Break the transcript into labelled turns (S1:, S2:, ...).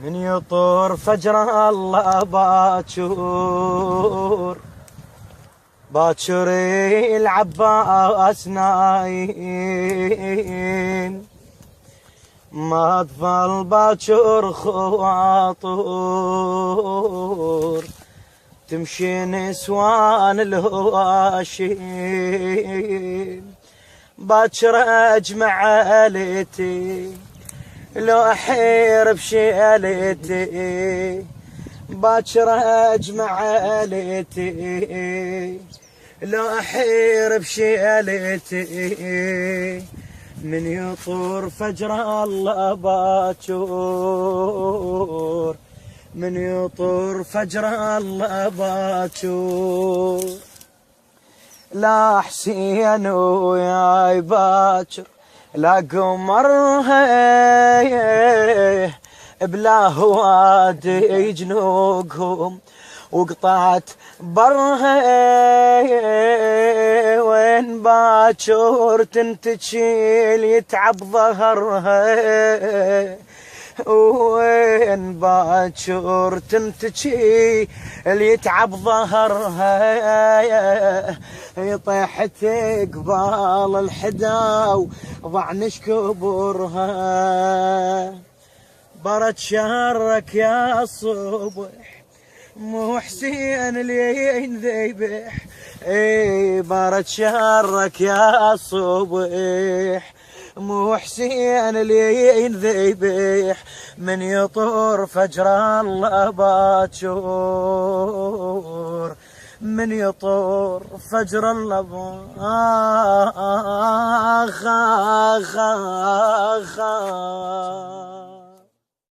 S1: من يطور فجر الله باكر باكر العباس نايم ما اطفال باكر خواطر تمشي نسوان الهواشيم باكر اجمع عيلتي لو احير بشيلتي باكر اجمع عيلتي لو احير بشيلتي من يطور فجر الله باكر من يطور فجر الله باكر لا حسين وياي باكر لا قمر بلا هوادي جنوقهم وقطعت برها وين باكر تنتشيل يتعب ظهرها وين باكر تنتشي اللي يتعب ظهرها يطيح قبال الحداو ضعنش كبرها برد شهرك يا الصبح مو حسين اللي ينذبح برد شهرك يا الصبح مو حسين اللي ينذبح من يطور فجر الله باكر من يطور فجر الله باكر